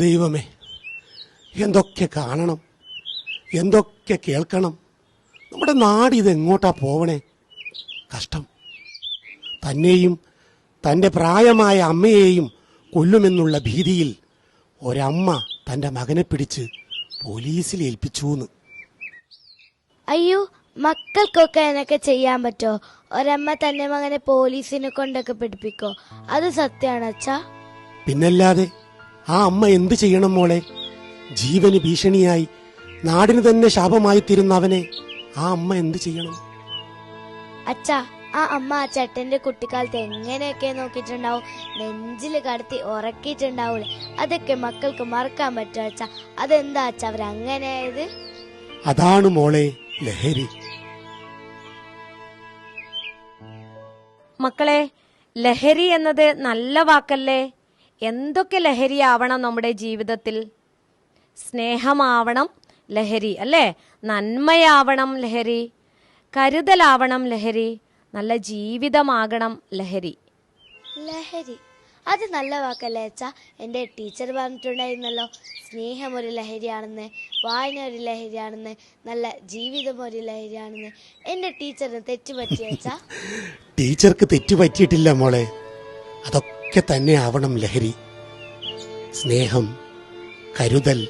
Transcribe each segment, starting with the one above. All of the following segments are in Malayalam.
ദൈവമേ, എന്തൊക്കെ കാണണം, എന്തൊക്കെ കേൾക്കണം. നമ്മുടെ നാട് ഇതെങ്ങോട്ടാ പോവണേ? കഷ്ടം. തന്നെയും തൻ്റെ പ്രായമായ അമ്മയെയും കൊല്ലുമെന്നുള്ള ഭീതിയിൽ ഒരമ്മ തൻ്റെ മകനെ പിടിച്ച് പോലീസിൽ ഏൽപ്പിച്ചു. അയ്യോ, മക്കൾക്കൊക്കെ എന്നൊക്കെ ചെയ്യാൻ പറ്റോ? ഒരമ്മ തന്റെ മകനെ പോലീസിനെ കൊണ്ടൊക്കെ പിടിപ്പിക്കോ? അത് സത്യമാണ് അച്ഛാ? പിന്നല്ലാതെ ആ അമ്മ എന്ത് ചെയ്യണം മോളെ? ജീവന് ഭീഷണിയായി നാടിന് തന്നെ ശാപമായി തീരുന്ന അവനെ ആ അമ്മ എന്ത് ചെയ്യണം? അച്ഛാ, ആ അമ്മ ആ ചേട്ടന്റെ കുട്ടിക്കാലത്ത് എങ്ങനെയൊക്കെ നോക്കിയിട്ടുണ്ടാവും, നെഞ്ചില് കടത്തി ഉറക്കിയിട്ടുണ്ടാവൂലേ? അതൊക്കെ മക്കൾക്ക് മറക്കാൻ പറ്റുമോ അച്ഛാ? അതെന്താ അച്ഛാ അവരങ്ങനെയായത്? അതാണ് മോളെ ലഹരി. മക്കളെ, ലഹരി എന്നത് നല്ല വാക്കല്ലേ? എന്തൊക്കെ ലഹരിയാവണം നമ്മുടെ ജീവിതത്തിൽ? സ്നേഹമാവണം ലഹരി, അല്ലേ? നന്മയാവണം ലഹരി, കരുതലാവണം ലഹരി, നല്ല ജീവിതമാകണം ലഹരി. ലഹരി, അത് നല്ല വാക്കല്ലേ അച്ഛാ? എൻ്റെ ടീച്ചർ പറഞ്ഞിട്ടുണ്ടായിരുന്നല്ലോ, സ്നേഹം ഒരു ലഹരിയാണെന്ന്, വായന ഒരു ലഹരിയാണെന്ന്, നല്ല ജീവിതം ഒരു ലഹരിയാണെന്ന്. എൻ്റെ ടീച്ചറിന് തെറ്റുപറ്റിയ അച്ഛാ? ടീച്ചർക്ക് തെറ്റുപറ്റിയിട്ടില്ല മോളെ. അതൊക്കെ തന്നെ ആവണം ലഹരി. സ്നേഹം, കരുതൽ,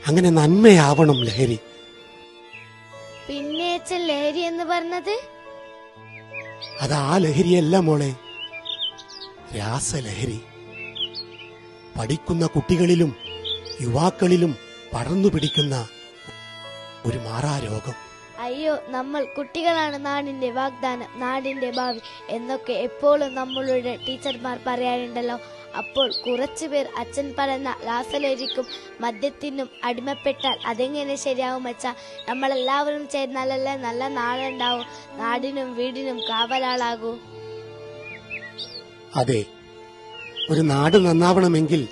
അങ്ങനെ നന്മയാവണം ലഹരി. പിന്നെ അച്ഛൻ ലഹരി എന്ന് പറഞ്ഞത്? അത് ആ ലഹരിയല്ല മോളെ, രാസലഹരി. പഠിക്കുന്ന കുട്ടികളിലും യുവാക്കളിലും പടർന്നു പിടിക്കുന്ന ഒരു മാറാരോഗം. അയ്യോ, നമ്മൾ കുട്ടികളാണ് നാടിന്റെ വാഗ്ദാനം, നാടിന്റെ ഭാവി എന്നൊക്കെ എപ്പോഴും നമ്മളുടെ ടീച്ചർമാർ പറയാറുണ്ടല്ലോ. അപ്പോൾ കുറച്ചുപേർ അച്ഛൻ പറയുന്ന രാസലഹരിക്കും മദ്യത്തിനും അടിമപ്പെട്ടാൽ അതെങ്ങനെ ശരിയാവും അച്ഛാ? നമ്മളെല്ലാവരും ചേർന്നാലല്ലേ നല്ല നാടുണ്ടാവും, നാടിനും വീടിനും കാവലാളാകൂ. അതെ, ഒരു നാട് നന്നാവണമെങ്കിൽ,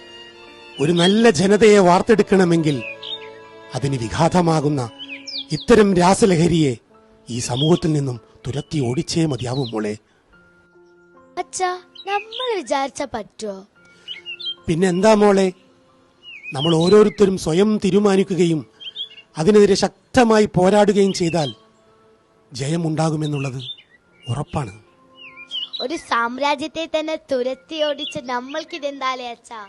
ഒരു നല്ല ജനതയെ വാർത്തെടുക്കണമെങ്കിൽ അതിന് വിഘാതമാകുന്ന ഇത്തരം രാസലഹരിയെ ഈ സമൂഹത്തിൽ നിന്നും തുരത്തി ഓടിച്ചേ മതിയാവും മോളെ. അച്ഛാ, നമ്മൾ വിചാരിച്ച പറ്റുമോ? പിന്നെന്താ മോളെ, നമ്മൾ ഓരോരുത്തരും സ്വയം തീരുമാനിക്കുകയും അതിനെതിരെ ശക്തമായി പോരാടുകയും ചെയ്താൽ ജയമുണ്ടാകുമെന്നുള്ളത് ഉറപ്പാണ്. ഒരു സാമ്രാജ്യത്തെ തന്നെ തുരത്തി ഓടിച്ച് നമ്മൾക്കിതെന്താലേ അച്ഛാ?